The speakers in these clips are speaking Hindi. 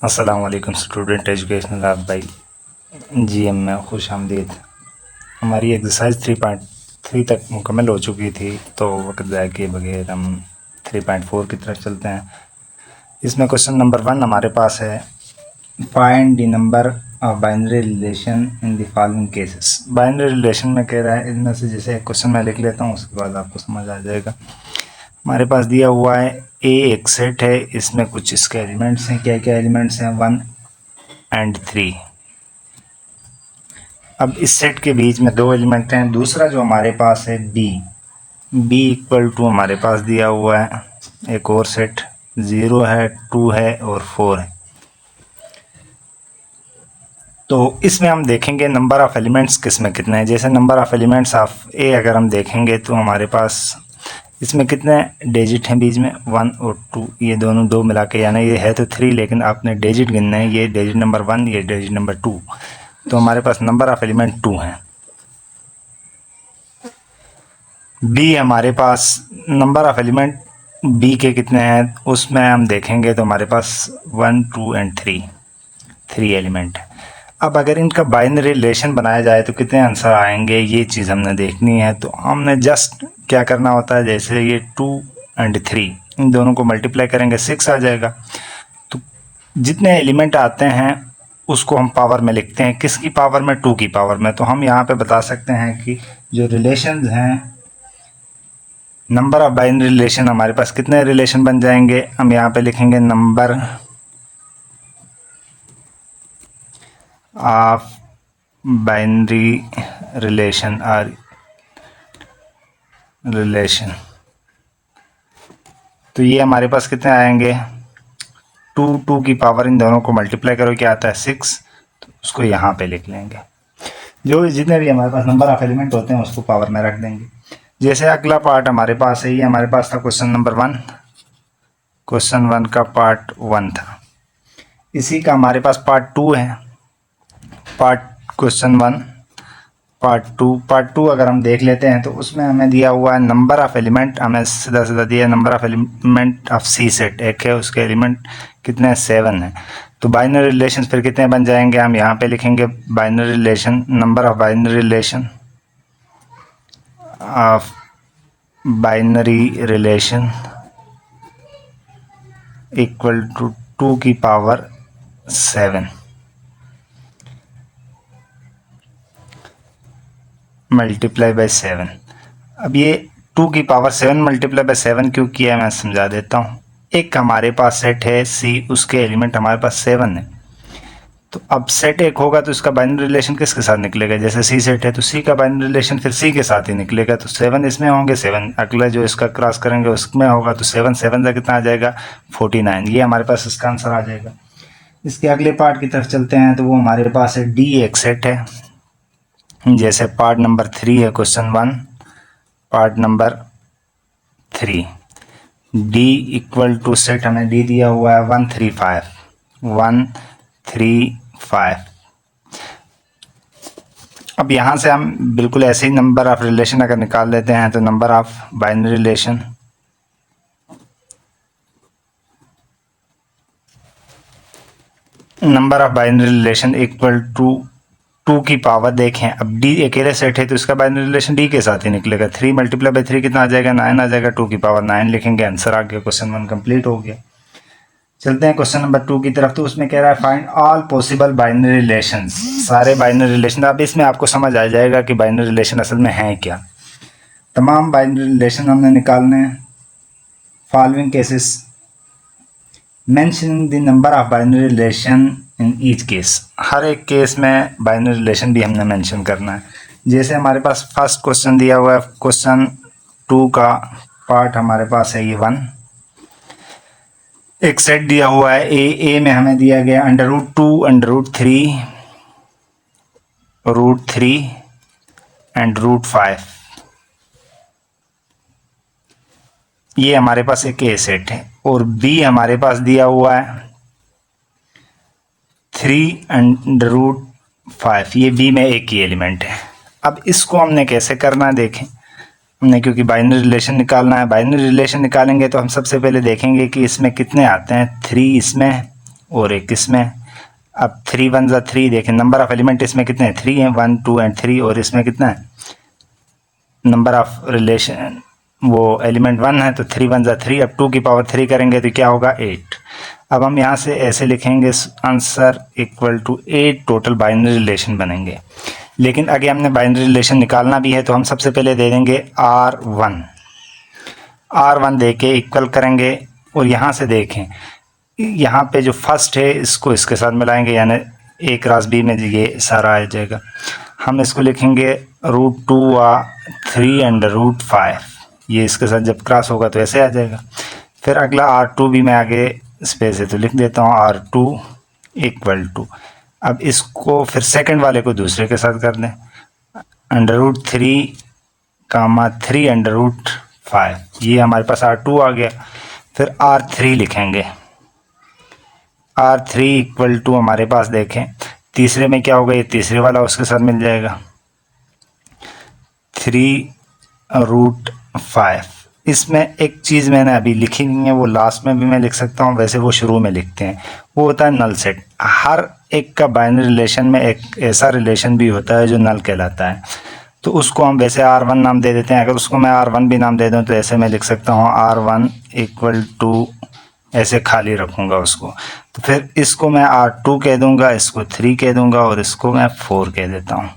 अस्सलाम वालेकुम स्टूडेंट एजुकेशनल लैब भाई जीएम में खुश आमदीद। हमारी एक्सरसाइज 3.3 तक मुकम्मल हो चुकी थी, तो वक्त ज़ाया किए बगैर हम 3.4 की तरफ चलते हैं। इसमें क्वेश्चन नंबर 1 हमारे पास है, find the number of binary relation in the following cases. Binary relation में कह रहा है, इनमें से जैसे क्वेश्चन मैं लिख लेता हूँ, उसके बाद आपको समझ आ जाएगा। हमारे पास दिया हुआ है ए एक सेट है, इसमें कुछ इसके एलिमेंट्स हैं। क्या क्या एलिमेंट्स हैं? 1 एंड 3। अब इस सेट के बीच में दो एलिमेंट हैं। दूसरा जो हमारे पास है बी इक्वल टू हमारे पास दिया हुआ है एक और सेट, 0 है, 2 है और 4 है। तो इसमें हम देखेंगे नंबर ऑफ़ एलिमेंट्स किसमें कितने हैं। जैसे नंबर ऑफ़ एलिमेंट्स ऑफ ए अगर हम देखेंगे तो हमारे पास इसमें कितने डिजिट हैं बीच में? 1 और 2, ये दोनों दो मिला के, यानी ये है तो 3, लेकिन आपने डिजिट गिनना है। ये डिजिट नंबर 1, ये डिजिट नंबर 2, तो हमारे पास नंबर ऑफ़ एलिमेंट 2 हैं। बी हमारे पास नंबर ऑफ़ एलिमेंट बी के कितने हैं, उसमें हम देखेंगे तो हमारे पास 1, 2 एंड 3 एलिमेंट हैं। अब अगर इनका बाइनरी रिलेशन बनाया जाए तो कितने आंसर आएंगे, ये चीज़ हमने देखनी है। तो हमने जस्ट क्या करना होता है, जैसे ये 2 एंड 3 इन दोनों को मल्टीप्लाई करेंगे 6 आ जाएगा। तो जितने एलिमेंट आते हैं उसको हम पावर में लिखते हैं। किसकी पावर में? 2 की पावर में। तो हम यहाँ पे बता सकते हैं कि जो रिलेशंस हैं, नंबर ऑफ बाइनरी रिलेशन, हमारे पास कितने रिलेशन बन जाएंगे? हम यहाँ पे लिखेंगे नंबर ऑफ बाइनरी रिलेशन और रिलेशन। तो ये हमारे पास कितने आएंगे? 2 की पावर इन दोनों को मल्टीप्लाई करो, क्या आता है? 6। तो उसको यहाँ पे लिख लेंगे। जो जितने भी हमारे पास नंबर ऑफ एलिमेंट होते हैं उसको पावर में रख देंगे। जैसे अगला पार्ट हमारे पास है, ये हमारे पास था क्वेश्चन नंबर 1। क्वेश्चन 1 का पार्ट 1 था। इसी का हमारे पास पार्ट 2 है। पार्ट क्वेश्चन 1 पार्ट टू अगर हम देख लेते हैं तो उसमें हमें दिया हुआ है नंबर ऑफ़ एलिमेंट, हमें सीधा सीधा दिया है number of element of C set. एक है, उसके एलिमेंट कितने हैं? 7 है। तो बाइनरी रिलेशन फिर कितने बन जाएंगे? हम यहाँ पे लिखेंगे binary relation, number of binary relation of binary relation equal to 2 की पावर 7 मल्टीप्लाई बाय 7। अब ये 2 की पावर 7 मल्टीप्लाई बाय 7 क्यों किया है मैं समझा देता हूँ। एक हमारे पास सेट है सी, उसके एलिमेंट हमारे पास 7 है। तो अब सेट एक होगा तो इसका बाइनरी रिलेशन किसके साथ निकलेगा? जैसे सी सेट है तो सी का बाइनरी रिलेशन फिर सी के साथ ही निकलेगा। तो 7 इसमें होंगे, 7 अगला जो इसका क्रॉस करेंगे उसमें होगा। तो 7 7 का कितना आ जाएगा? 49। ये हमारे पास इसका आंसर आ जाएगा। इसके अगले पार्ट की तरफ चलते हैं तो वो हमारे पास है डी एक सेट है। जैसे पार्ट नंबर 3 है question 1, part number 3 D equal to set हमें डी दिया हुआ है 135। अब यहाँ से हम बिल्कुल ऐसे ही नंबर ऑफ रिलेशन अगर निकाल लेते हैं तो number of binary relation equal to 2 की पावर देखें। अब डी अकेले सेट है तो इसका बाइनरी रिलेशन डी के साथ ही निकलेगा। 3 मल्टीप्लाई बाई 3 कितना आ जाएगा? 9 आ जाएगा। 2 की पावर 9 लिखेंगे, आंसर आ गया। क्वेश्चन 1 कंप्लीट हो गया। चलते हैं क्वेश्चन नंबर 2 की तरफ। तो उसमें कह रहा है find all possible binary relations, सारे बाइनरी रिलेशन। अब इसमें आपको समझ आ जाएगा कि बाइनरी रिलेशन असल में है क्या। तमाम बाइनरी रिलेशन हमने निकालने हैं। Following cases mentioning the number of binary relation in each case. हर एक केस में बाइनरी रिलेशन भी हमने मेंशन करना है। जैसे हमारे पास फर्स्ट क्वेश्चन दिया हुआ है, क्वेश्चन 2 का पार्ट हमारे पास है ये 1। एक सेट दिया हुआ है ए में हमें दिया गया √2 √3 √3 एंड √5। ये हमारे पास एक ए सेट है। और बी हमारे पास दिया हुआ है 3 एंड √5। ये बी में एक ही एलिमेंट है। अब इसको हमने कैसे करना है देखें। हमने क्योंकि बाइनरी रिलेशन निकालना है, बाइनरी रिलेशन निकालेंगे तो हम सबसे पहले देखेंगे कि इसमें कितने आते हैं। 3 इसमें और एक इसमें। अब 3 1 ज़ा 3, देखें नंबर ऑफ एलिमेंट इसमें कितने हैं, 3 हैं, 1 2 एंड 3, और इसमें कितना है नंबर ऑफ रिलेशन, वो एलिमेंट 1 है, तो 3 1 ज़ा 3। अब 2 की पावर 3 करेंगे तो क्या होगा 8। अब हम यहाँ से ऐसे लिखेंगे answer equal to 8 total binary relation बनेंगे। लेकिन आगे हमने बाइनरी रिलेशन निकालना भी है, तो हम सबसे पहले दे देंगे R1 दे के इक्वल करेंगे। और यहाँ से देखें, यहाँ पे जो फर्स्ट है इसको इसके साथ मिलाएंगे, यानी A क्रॉस B में ये सारा आ जाएगा। हम इसको लिखेंगे √2 3 √5, ये इसके साथ जब क्रॉस होगा तो ऐसे आ जाएगा। फिर अगला R2 भी मैं आगे स्पेस है तो लिख देता हूँ R2 इक्वल टू, अब इसको फिर सेकंड वाले को दूसरे के साथ कर दें, √3 3 √5, ये हमारे पास R2 आ गया। फिर R3 लिखेंगे, R3 इक्वल टू हमारे पास देखें तीसरे में क्या होगा, ये तीसरे वाला उसके साथ मिल जाएगा 3 √5। इसमें एक चीज़ मैंने अभी लिखी नहीं है, वो लास्ट में भी मैं लिख सकता हूँ, वैसे वो शुरू में लिखते हैं, वो होता है नल सेट। हर एक का बाइनरी रिलेशन में एक ऐसा रिलेशन भी होता है जो नल कहलाता है, तो उसको हम वैसे R1 नाम दे देते हैं। अगर उसको मैं R1 भी नाम दे दूँ तो ऐसे मैं लिख सकता हूँ R1 इक्वल टू, ऐसे खाली रखूँगा उसको। तो फिर इसको मैं R2 कह दूँगा, इसको 3 कह दूँगा, और इसको मैं 4 कह देता हूँ।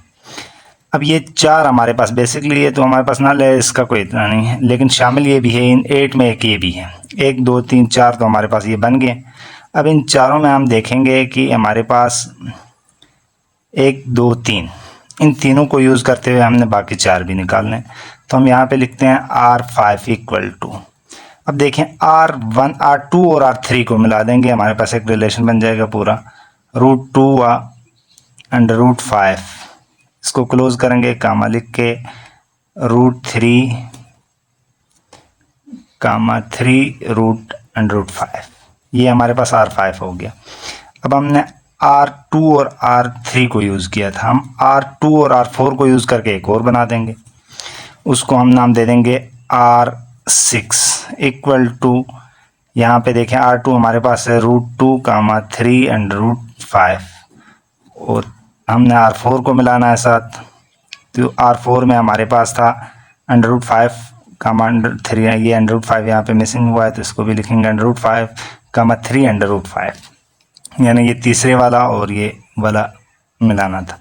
अब ये 4 हमारे पास बेसिकली, ये तो हमारे पास नल है, इसका कोई इतना नहीं है, लेकिन शामिल ये भी है इन 8 में, एक ये भी है, 1 2 3 4 तो हमारे पास ये बन गए। अब इन चारों में हम देखेंगे कि हमारे पास 1 2 3, इन तीनों को यूज़ करते हुए हमने बाकी 4 भी निकालने, तो हम यहाँ पे लिखते हैं R5 इक्वल टू, अब देखें R1 R2 और R3 को मिला देंगे, हमारे पास एक रिलेशन बन जाएगा पूरा √2 √5। इसको क्लोज करेंगे, कामा लिख के √3 √5, ये हमारे पास R5 हो गया। अब हमने R2 और R3 को यूज़ किया था, हम R2 और R4 को यूज़ करके एक और बना देंगे, उसको हम नाम दे देंगे R6 इक्वल टू, यहाँ पे देखें R2 हमारे पास है √2 3 √5, और हमने R4 को मिलाना है साथ, तो R4 में हमारे पास था √5 3, ये √5 यहाँ पे मिसिंग हुआ है, तो इसको भी लिखेंगे √5 3 √5, यानी ये तीसरे वाला और ये वाला मिलाना था,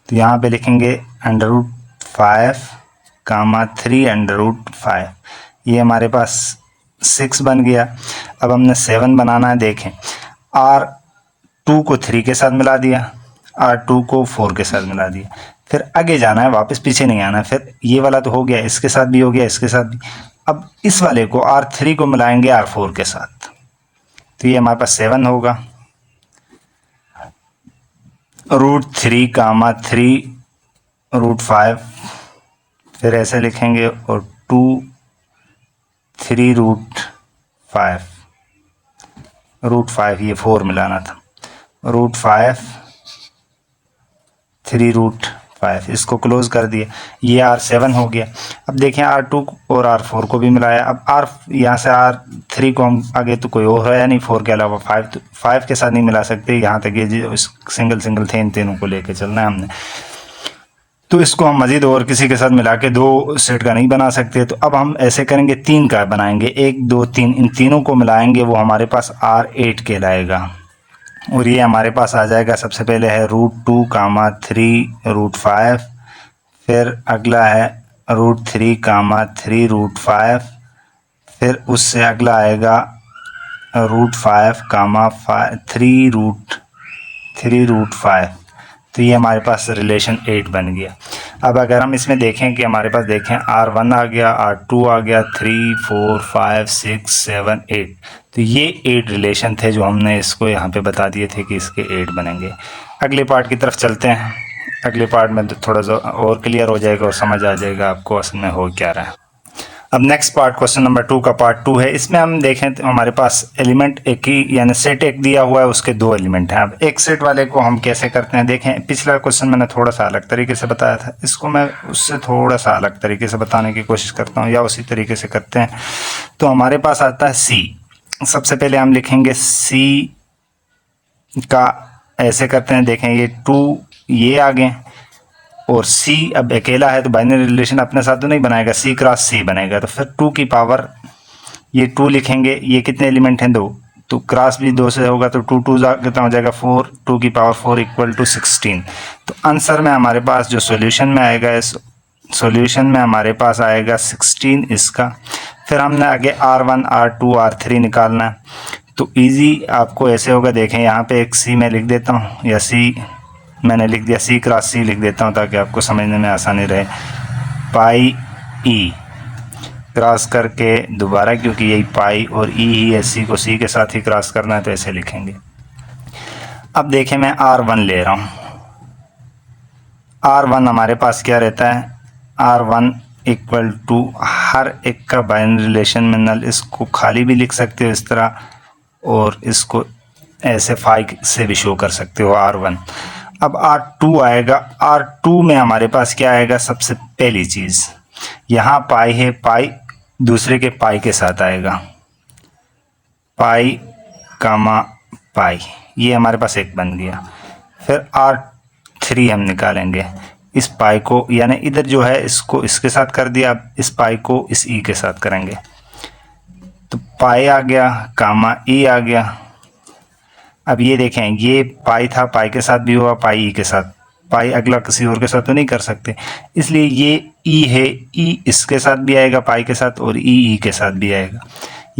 तो यहाँ पे लिखेंगे √5 3 √5, ये हमारे पास 6 बन गया। अब हमने 7 बनाना है, देखें R2 को 3 के साथ मिला दिया, R2 को 4 के साथ मिला दिया, फिर आगे जाना है, वापस पीछे नहीं आना है। फिर ये वाला तो हो गया, इसके साथ भी हो गया, इसके साथ भी। अब इस वाले को R3 को मिलाएंगे R4 के साथ, तो ये हमारे पास 7 होगा, √3 3 √5, फिर ऐसे लिखेंगे, और 2 3 √5 ये 4 मिलाना था, √5 3 √5, इसको क्लोज कर दिया, ये R7 हो गया। अब देखें R2 और R4 को भी मिलाया, अब यहाँ से R3 को हम आगे तो कोई और है नहीं, 4 के अलावा 5, तो 5 के साथ नहीं मिला सकते, यहाँ तक ये सिंगल थे, इन तीनों को लेके चलना है हमने, तो इसको हम मज़ीद और किसी के साथ मिला के 2 सेट का नहीं बना सकते। तो अब हम ऐसे करेंगे, 3 का बनाएंगे, 1 2 3, इन तीनों को मिलाएंगे, वो हमारे पास R8 कहलाएगा, और ये हमारे पास आ जाएगा, सबसे पहले है √2 3 √5, फिर अगला है √3 3 √5, फिर उससे अगला आएगा √5 3 √5, तो ये हमारे पास रिलेशन 8 बन गया। अब अगर हम इसमें देखें कि हमारे पास देखें R1 आ गया, R2 आ गया, 3 4 5 6 7 8, तो ये 8 रिलेशन थे जो हमने इसको यहाँ पे बता दिए थे कि इसके 8 बनेंगे। अगले पार्ट की तरफ चलते हैं, अगले पार्ट में तो थोड़ा सा और क्लियर हो जाएगा और समझ आ जाएगा आपको असल में हो क्या रहा है। अब नेक्स्ट पार्ट क्वेश्चन नंबर 2 का पार्ट 2 है। इसमें हम देखें तो हमारे पास एलिमेंट एक ही, यानी सेट एक दिया हुआ है, उसके 2 एलिमेंट हैं। अब एक सेट वाले को हम कैसे करते हैं, देखें पिछला क्वेश्चन मैंने थोड़ा सा अलग तरीके से बताया था, इसको मैं उससे थोड़ा सा अलग तरीके से बताने की कोशिश करता हूँ, या उसी तरीके से करते हैं। तो हमारे पास आता है C, सबसे पहले हम लिखेंगे C का ऐसे करते हैं, देखें ये 2 ये आ गए और C अब अकेला है तो बाइनरी रिलेशन अपने साथ तो नहीं बनाएगा, C क्रॉस C बनेगा। तो फिर 2 की पावर ये 2 लिखेंगे, ये कितने एलिमेंट हैं 2, तो क्रॉस भी 2 से होगा तो 2 2 कितना हो जाएगा 4, 2 की पावर 4 इक्वल टू 16। तो आंसर में हमारे पास जो सॉल्यूशन में आएगा, इस सॉल्यूशन में हमारे पास आएगा 16 इसका। फिर हमने आगे R1 R2 R3 निकालना है, तो इजी आपको ऐसे होगा, देखें यहाँ पे एक C मैं लिख देता हूँ, या C मैंने लिख दिया, C क्रॉस C लिख देता हूँ ताकि आपको समझने में आसानी रहे। पाई E क्रॉस करके दोबारा, क्योंकि यही पाई और ई ही है, सी को सी के साथ ही क्रॉस करना है तो ऐसे लिखेंगे। अब देखें मैं R1 ले रहा हूँ, R1 हमारे पास क्या रहता है, R1 इक्वल टू हर एक का बाइनरी रिलेशन में नल, इसको खाली भी लिख सकते हो इस तरह और इसको ऐसे 5 से भी शो कर सकते हो R1। अब R2 आएगा, R2 में हमारे पास क्या आएगा, सबसे पहली चीज़ यहाँ पाई है, पाई दूसरे के पाई के साथ आएगा, पाई कामा पाई, ये हमारे पास एक बन गया। फिर R3 हम निकालेंगे, इस पाई को यानी इधर जो है इसको इसके साथ कर दिया, अब इस पाई को इस ई के साथ करेंगे, तो पाई आ गया कामा ई आ गया। अब ये देखें, ये पाई था, पाई के साथ भी हुआ, पाई ई के साथ, पाई अगला किसी और के साथ तो नहीं कर सकते, इसलिए ये ई है, ई इसके साथ भी आएगा पाई के साथ और ई के साथ भी आएगा।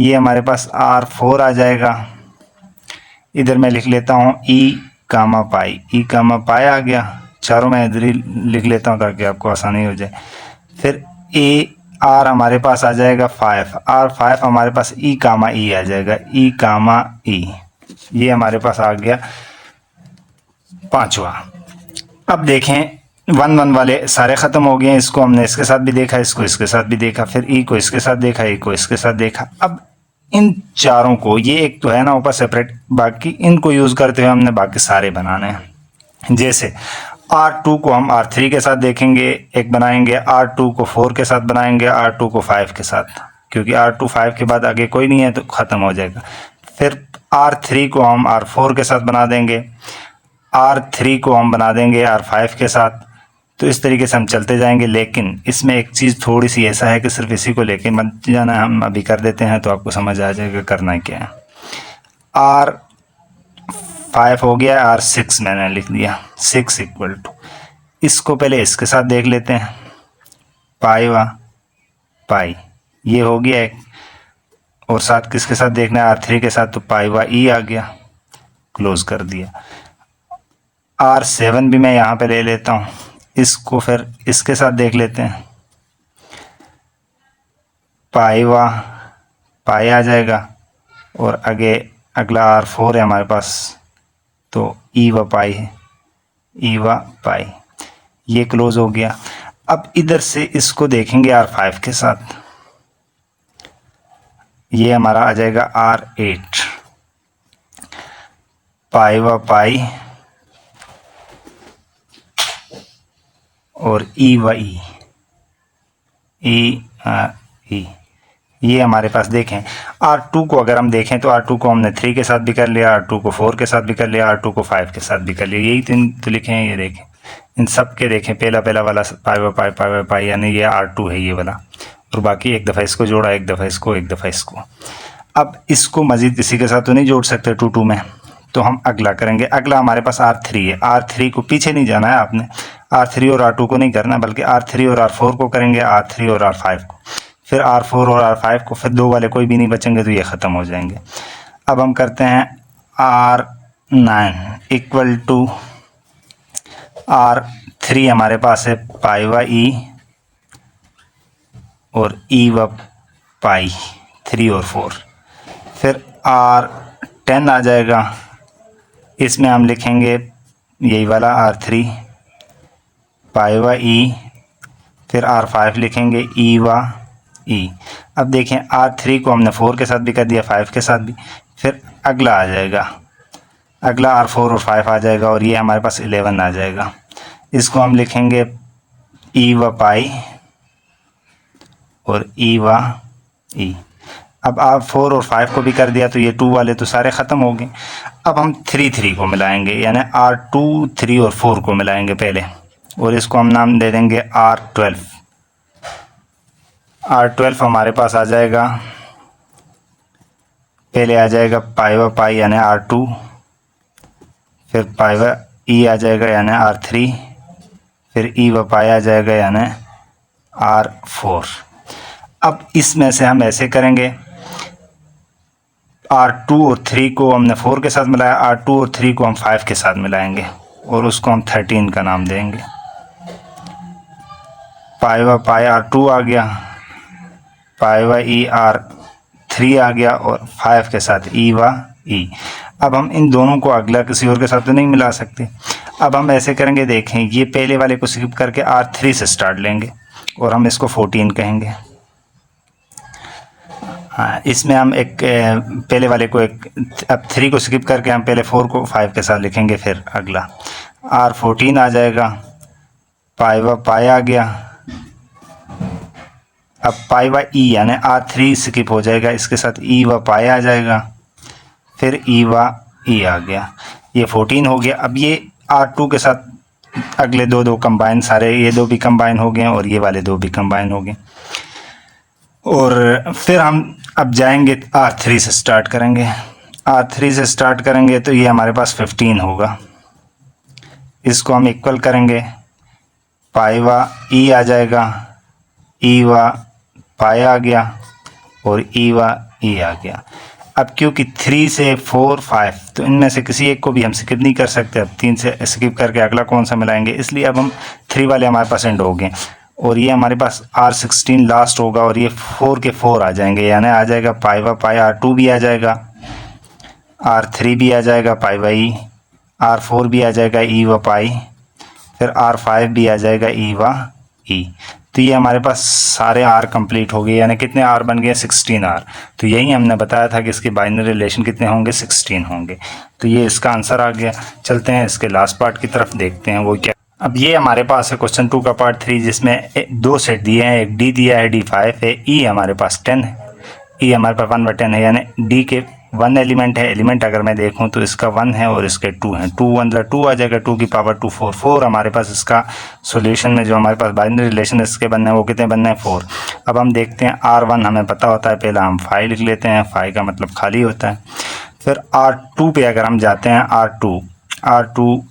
ये हमारे पास R4 आ जाएगा, इधर मैं लिख लेता हूँ ई कामा पाई आ गया, चारों मैं इधर ही लिख लेता हूँ ताकि आपको आसानी हो जाए। फिर आर हमारे पास आ जाएगा 5, R5 हमारे पास ई कामा ई आ जाएगा, ई कामा ई, ये हमारे पास आ गया पांचवा। अब देखें 1 1 वाले सारे ख़त्म हो गए हैं, इसको हमने इसके साथ भी देखा, इसको इसके साथ भी देखा, फिर ई को इसके साथ देखा, ई को इसके साथ देखा। अब इन चारों को, ये एक तो है ना ऊपर सेपरेट, बाकी इनको यूज़ करते हुए हमने बाकी सारे बनाने हैं। जैसे R2 को हम R3 के साथ देखेंगे, एक बनाएंगे, R2 को 4 के साथ बनाएंगे, R2 को 5 के साथ, क्योंकि R2 5 के बाद आगे कोई नहीं है तो ख़त्म हो जाएगा। फिर R3 को हम R4 के साथ बना देंगे, R3 को हम बना देंगे R5 के साथ। तो इस तरीके से हम चलते जाएंगे, लेकिन इसमें एक चीज़ थोड़ी सी ऐसा है कि सिर्फ इसी को लेके मत जाना, हम अभी कर देते हैं तो आपको समझ आ जाएगा करना क्या है। R5 हो गया, R6 मैंने लिख दिया, 6 इक्वल टू, इसको पहले इसके साथ देख लेते हैं, पाई व पाई, ये हो गया एक, और साथ किसके साथ देखना है, R3 के साथ, तो पाई व ई आ गया, क्लोज कर दिया। R7 भी मैं यहाँ पे ले लेता हूँ, इसको फिर इसके साथ देख लेते हैं, पाई व पाई आ जाएगा, और आगे अगला R4 है हमारे पास, तो ई व पाई है, ई व पाई, ये क्लोज हो गया। अब इधर से इसको देखेंगे R5 के साथ, ये हमारा आ जाएगा R8, पाई व पाई और ई व ई, ई, ये हमारे पास देखें। R2 को अगर हम देखें तो R2 को हमने 3 के साथ भी कर लिया, R2 को 4 के साथ भी कर लिया, R2 को 5 के साथ भी कर लिया, यही तीन तो लिखे हैं। ये देखें, इन सब के देखें, पहला वाला पाई व पाई यानी ये R2 है ये वाला, और बाकी एक दफ़ा इसको जोड़ा, एक दफ़ा इसको, एक दफ़ा इसको। अब इसको मज़ीद इसी के साथ तो नहीं जोड़ सकते 2 2 में, तो हम अगला करेंगे। अगला हमारे पास R3 है, R3 को पीछे नहीं जाना है आपने, R3 और R2 को नहीं करना, बल्कि R3 और R4 को करेंगे, R3 और R5 को, फिर R4 और R5 को, फिर 2 वाले कोई भी नहीं बचेंगे तो ये ख़त्म हो जाएंगे। अब हम करते हैं R9 इक्वल टू R3 हमारे पास है पाई व ई और ई व पाई, 3 और 4। फिर R10 आ जाएगा, इसमें हम लिखेंगे यही वाला R3 पाई व ई, फिर R5 लिखेंगे ई व ई। अब देखें R3 को हमने 4 के साथ भी कर दिया, 5 के साथ भी, फिर अगला आ जाएगा, अगला R4 और 5 आ जाएगा, और ये हमारे पास 11 आ जाएगा। इसको हम लिखेंगे ई व पाई और ई व ई। अब आप 4 और 5 को भी कर दिया तो ये 2 वाले तो सारे ख़त्म हो गए। अब हम 3 को मिलाएंगे, यानी R2 3 और 4 को मिलाएंगे पहले, और इसको हम नाम दे देंगे R12। R12 हमारे पास आ जाएगा, पहले आ जाएगा पाई व पाई यानी R2, फिर पाई व ई आ जाएगा यानी R3, फिर ई व पाई आ जाएगा यानी R4। अब इसमें से हम ऐसे करेंगे, R2 और 3 को हमने 4 के साथ मिलाया, R2 और 3 को हम 5 के साथ मिलाएंगे और उसको हम 13 का नाम देंगे। पाई व पाई R2 आ गया, पाई व ई R3 आ गया, और 5 के साथ ई व ई। अब हम इन दोनों को अगला किसी और के साथ तो नहीं मिला सकते। अब हम ऐसे करेंगे, देखें ये पहले वाले को स्किप करके R3 से स्टार्ट लेंगे और हम इसको 14 कहेंगे। हाँ, इसमें हम एक पहले वाले को एक, अब 3 को स्किप करके हम पहले 4 को 5 के साथ लिखेंगे, फिर अगला R14 आ जाएगा, पाई व पाई आ गया। अब पाई व ई यानी R3 स्किप हो जाएगा, इसके साथ ई व पाई आ जाएगा, फिर ई व ई आ गया, ये 14 हो गया। अब ये R2 के साथ अगले दो कंबाइन, सारे ये दो भी कंबाइन हो गए और ये वाले दो भी कंबाइन हो गए। और फिर हम अब जाएंगे R3 से स्टार्ट करेंगे, R3 से स्टार्ट करेंगे तो ये हमारे पास 15 होगा। इसको हम इक्वल करेंगे, पाई व ई आ जाएगा, ई व पाई आ गया और ई व ई आ गया। अब क्योंकि 3 से 4 5 तो इनमें से किसी एक को भी हम स्किप नहीं कर सकते, अब 3 से स्किप करके अगला कौन सा मिलाएंगे, इसलिए अब हम 3 वाले हमारे पास एंड हो गए और ये हमारे पास R16 लास्ट होगा और ये 4 के 4 आ जाएंगे, यानी आ जाएगा पाई व पाई R2 भी आ जाएगा, R3 भी आ जाएगा पाई व ई, R4 भी आ जाएगा ई व पाई, फिर R5 भी आ जाएगा ई व ई। तो ये हमारे पास सारे R कंप्लीट हो गए, यानी कितने R बन गए, 16 R। तो यही हमने बताया था कि इसके बाइनरी रिलेशन कितने होंगे, 16 होंगे। तो ये इसका आंसर आ गया। चलते हैं इसके लास्ट पार्ट की तरफ, देखते हैं वो क्या। अब ये हमारे पास है क्वेश्चन 2 का पार्ट 3, जिसमें दो सेट दिए हैं, एक D दिया है D5 है, E हमारे पास 10 है, E हमारे पास 1/10 है, यानी D के 1 एलिमेंट है। एलिमेंट अगर मैं देखूं तो इसका 1 है और इसके 2 हैं, 2 1 2 आ जाएगा, 2 की पावर 2 4 4 हमारे पास इसका सॉल्यूशन में जो हमारे पास बाइनरी रिलेशन इसके बनने हैं वो कितने बनने हैं, 4। अब हम देखते हैं R1 हमें पता होता है, पहला हम 5 लिख लेते हैं, 5 का मतलब खाली होता है। फिर R2 पे अगर हम जाते हैं, R2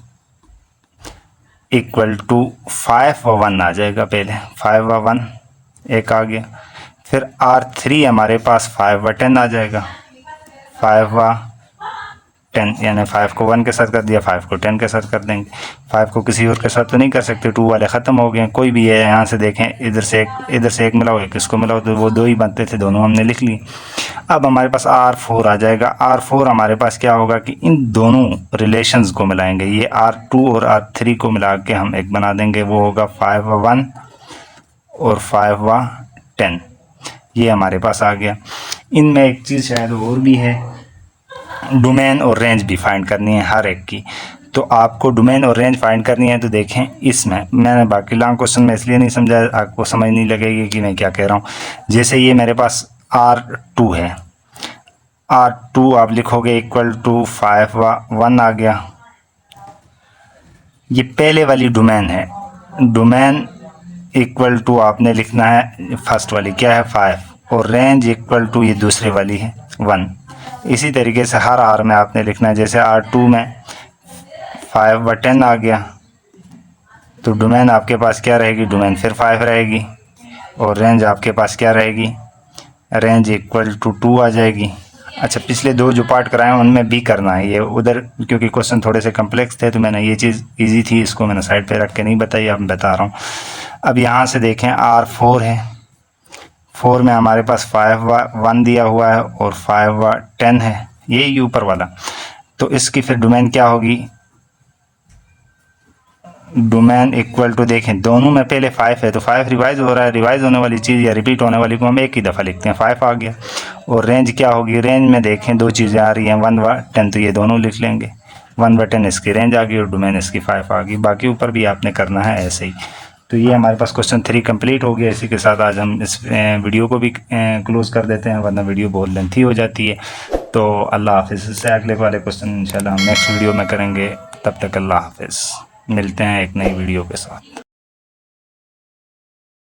इक्वल टू 5 व 1 आ जाएगा, पहले 5 व 1 एक आ गया। फिर R3 हमारे पास 5 व 10 आ जाएगा, 5 व 10 यानी 5 को 1 के साथ कर दिया, 5 को 10 के साथ कर देंगे। 5 को किसी और के साथ तो नहीं कर सकते, 2 वाले ख़त्म हो गए। कोई भी है, यहाँ से देखें, इधर से एक मिलाओ, एक इसको मिलाओ, तो वो 2 ही बनते थे, दोनों हमने लिख लिए। अब हमारे पास R4 आ जाएगा। R4 हमारे पास क्या होगा कि इन दोनों रिलेशंस को मिलाएंगे, ये R2 और R3 को मिला के हम एक बना देंगे, वो होगा 5 व 1 और 5 व 10। ये हमारे पास आ गया। इनमें एक चीज़ शायद और भी है, डोमेन और रेंज भी फाइंड करनी है हर एक की। तो आपको डोमेन और रेंज फाइंड करनी है, तो देखें इसमें मैंने बाकी लॉन्ग क्वेश्चन में इसलिए नहीं समझा, आपको समझ नहीं लगेगी कि मैं क्या कह रहा हूँ। जैसे ये मेरे पास R2 है, R2 आप लिखोगे इक्वल टू 5 व 1 आ गया। ये पहले वाली डोमेन है, डोमेन इक्वल टू आपने लिखना है फर्स्ट वाली क्या है 5, और रेंज इक्वल टू ये दूसरी वाली है 1। इसी तरीके से हर R में आपने लिखना है, जैसे R2 में 5 व 10 आ गया, तो डोमेन आपके पास क्या रहेगी, डोमेन फिर 5 रहेगी, और रेंज आपके पास क्या रहेगी, रेंज इक्वल टू 2 आ जाएगी। अच्छा, पिछले 2 जो पार्ट कराए हैं उनमें भी करना है ये, उधर क्योंकि क्वेश्चन थोड़े से कम्प्लेक्स थे तो मैंने ये चीज़ इजी थी, इसको मैंने साइड पे रख के नहीं बताई, अब बता रहा हूँ। अब यहाँ से देखें R4 है, 4 में हमारे पास 5 व 1 दिया हुआ है और 5 व 10 है, यही ऊपर वाला। तो इसकी फिर डोमेन क्या होगी, डोमेन इक्वल टू, देखें दोनों में पहले 5 है तो 5 रिवाइज हो रहा है, रिवाइज होने वाली चीज़ या रिपीट होने वाली को हम एक ही दफ़ा लिखते हैं, 5 आ गया। और रेंज क्या होगी, रेंज में देखें 2 चीज़ें आ रही हैं, 1 व 10, तो ये दोनों लिख लेंगे, 1 व 10 इसकी रेंज आ गई और डोमेन इसकी 5 आ गई। बाकी ऊपर भी आपने करना है ऐसे ही। तो ये हमारे पास क्वेश्चन 3 कंप्लीट हो गया। इसी के साथ आज हम इस वीडियो को भी क्लोज़ कर देते हैं, वरना वीडियो बहुत लेंथी हो जाती है। तो अल्लाह हाफिज़। इससे अगले वाले क्वेश्चन इंशाल्लाह हम नेक्स्ट वीडियो में करेंगे। तब तक अल्लाह हाफिज़, मिलते हैं एक नई वीडियो के साथ।